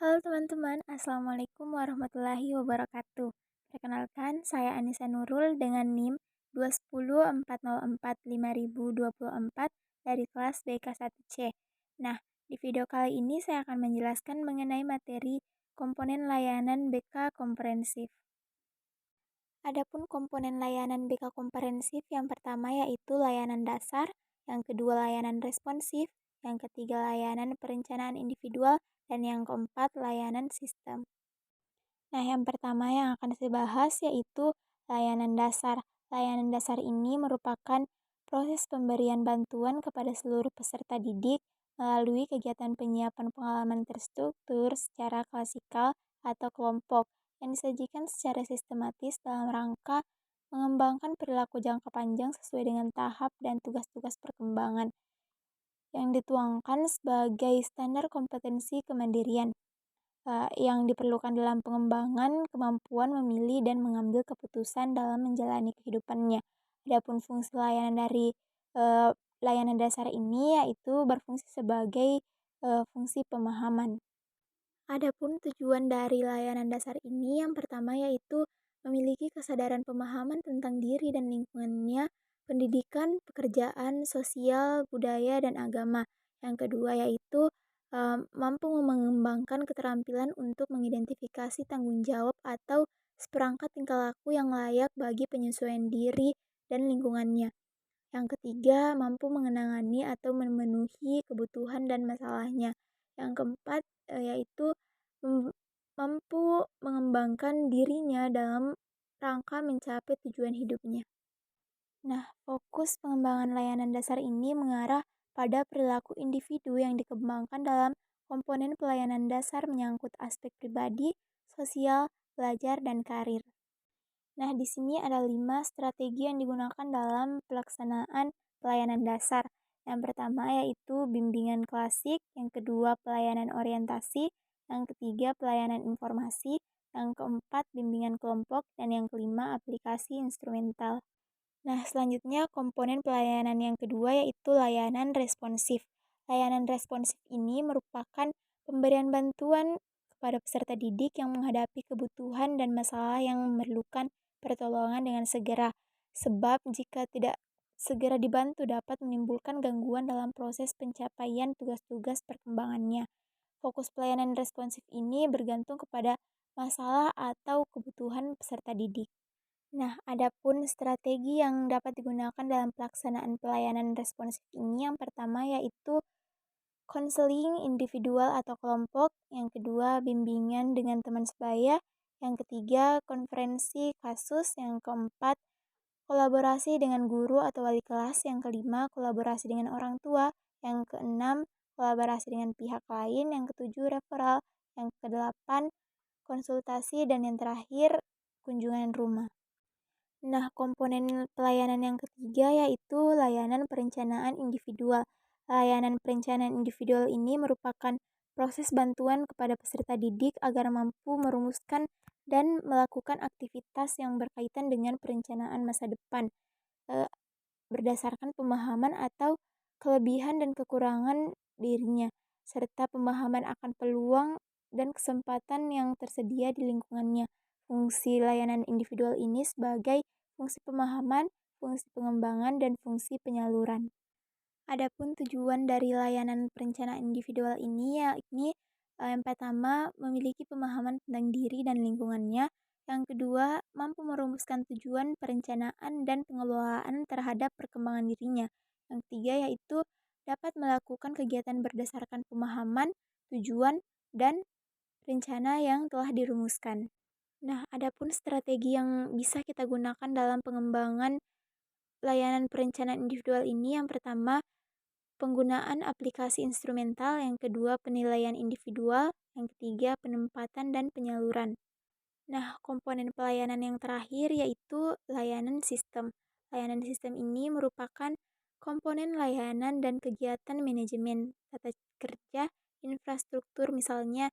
Halo teman-teman, Assalamualaikum warahmatullahi wabarakatuh. Perkenalkan, saya Anissa Nurul dengan NIM 2104045.024 dari kelas BK1C. Nah, di video kali ini saya akan menjelaskan mengenai materi komponen layanan BK komprehensif. Adapun komponen layanan BK komprehensif yang pertama yaitu layanan dasar, yang kedua layanan responsif, yang ketiga layanan perencanaan individual, dan yang keempat layanan sistem. Nah, yang pertama yang akan saya bahas yaitu layanan dasar. Layanan dasar ini merupakan proses pemberian bantuan kepada seluruh peserta didik melalui kegiatan penyiapan pengalaman terstruktur secara klasikal atau kelompok yang disajikan secara sistematis dalam rangka mengembangkan perilaku jangka panjang sesuai dengan tahap dan tugas-tugas perkembangan yang dituangkan sebagai standar kompetensi kemandirian yang diperlukan dalam pengembangan kemampuan memilih dan mengambil keputusan dalam menjalani kehidupannya. Adapun fungsi layanan dari layanan dasar ini yaitu berfungsi sebagai fungsi pemahaman. Adapun tujuan dari layanan dasar ini yang pertama yaitu memiliki kesadaran pemahaman tentang diri dan lingkungannya, pendidikan, pekerjaan, sosial, budaya, dan agama. Yang kedua yaitu mampu mengembangkan keterampilan untuk mengidentifikasi tanggung jawab atau seperangkat tingkah laku yang layak bagi penyesuaian diri dan lingkungannya. Yang ketiga, mampu mengenangani atau memenuhi kebutuhan dan masalahnya. Yang keempat, yaitu mampu mengembangkan dirinya dalam rangka mencapai tujuan hidupnya. Nah, fokus pengembangan layanan dasar ini mengarah pada perilaku individu yang dikembangkan dalam komponen pelayanan dasar menyangkut aspek pribadi, sosial, belajar, dan karir. Nah, di sini ada 5 strategi yang digunakan dalam pelaksanaan pelayanan dasar. Yang pertama yaitu bimbingan klasik, yang kedua pelayanan orientasi, yang ketiga pelayanan informasi, yang keempat bimbingan kelompok, dan yang kelima aplikasi instrumental. Nah, selanjutnya komponen pelayanan yang kedua yaitu layanan responsif. Layanan responsif ini merupakan pemberian bantuan kepada peserta didik yang menghadapi kebutuhan dan masalah yang memerlukan pertolongan dengan segera. Sebab jika tidak segera dibantu dapat menimbulkan gangguan dalam proses pencapaian tugas-tugas perkembangannya. Fokus pelayanan responsif ini bergantung kepada masalah atau kebutuhan peserta didik. Nah, adapun strategi yang dapat digunakan dalam pelaksanaan pelayanan responsif ini yang pertama yaitu konseling individual atau kelompok, yang kedua bimbingan dengan teman sebaya, yang ketiga konferensi kasus, yang keempat kolaborasi dengan guru atau wali kelas, yang kelima kolaborasi dengan orang tua, yang keenam kolaborasi dengan pihak lain, yang ketujuh referral, yang kedelapan konsultasi, dan yang terakhir kunjungan rumah. Nah, komponen pelayanan yang ketiga yaitu layanan perencanaan individual. Layanan perencanaan individual ini merupakan proses bantuan kepada peserta didik agar mampu merumuskan dan melakukan aktivitas yang berkaitan dengan perencanaan masa depan berdasarkan pemahaman atau kelebihan dan kekurangan dirinya, serta pemahaman akan peluang dan kesempatan yang tersedia di lingkungannya. Fungsi layanan individual ini sebagai fungsi pemahaman, fungsi pengembangan, dan fungsi penyaluran. Adapun tujuan dari layanan perencanaan individual ini yakni yang pertama memiliki pemahaman tentang diri dan lingkungannya, yang kedua mampu merumuskan tujuan perencanaan dan pengelolaan terhadap perkembangan dirinya, yang ketiga yaitu dapat melakukan kegiatan berdasarkan pemahaman, tujuan, dan rencana yang telah dirumuskan. Nah, adapun strategi yang bisa kita gunakan dalam pengembangan layanan perencanaan individual ini yang pertama penggunaan aplikasi instrumental, yang kedua penilaian individual, yang ketiga penempatan dan penyaluran. Nah, komponen pelayanan yang terakhir yaitu layanan sistem. Layanan sistem ini merupakan komponen layanan dan kegiatan manajemen tata kerja infrastruktur misalnya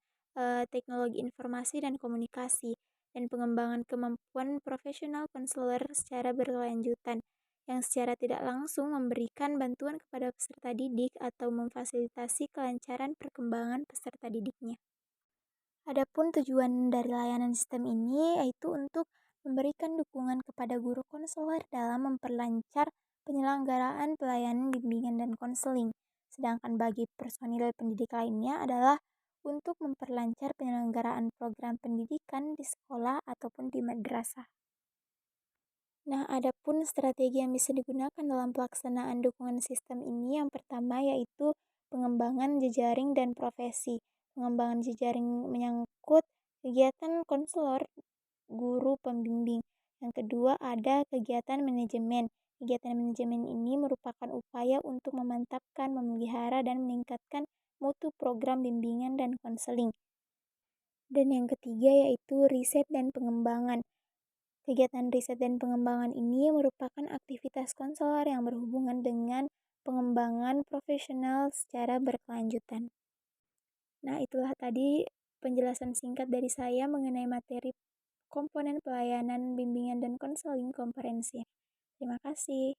teknologi informasi dan komunikasi dan pengembangan kemampuan profesional konselor secara berkelanjutan yang secara tidak langsung memberikan bantuan kepada peserta didik atau memfasilitasi kelancaran perkembangan peserta didiknya. Adapun tujuan dari layanan sistem ini yaitu untuk memberikan dukungan kepada guru konselor dalam memperlancar penyelenggaraan pelayanan bimbingan dan konseling. Sedangkan bagi personil pendidik lainnya adalah untuk memperlancar penyelenggaraan program pendidikan di sekolah ataupun di madrasah. Nah, adapun strategi yang bisa digunakan dalam pelaksanaan dukungan sistem ini yang pertama yaitu pengembangan jejaring dan profesi. Pengembangan jejaring menyangkut kegiatan konselor, guru pembimbing. Yang kedua ada kegiatan manajemen. Kegiatan manajemen ini merupakan upaya untuk memantapkan, memelihara, dan meningkatkan mutu program bimbingan dan konseling. Dan yang ketiga yaitu riset dan pengembangan. Kegiatan riset dan pengembangan ini merupakan aktivitas konselor yang berhubungan dengan pengembangan profesional secara berkelanjutan. Nah, itulah tadi penjelasan singkat dari saya mengenai materi komponen pelayanan bimbingan dan konseling komprehensif. Terima kasih.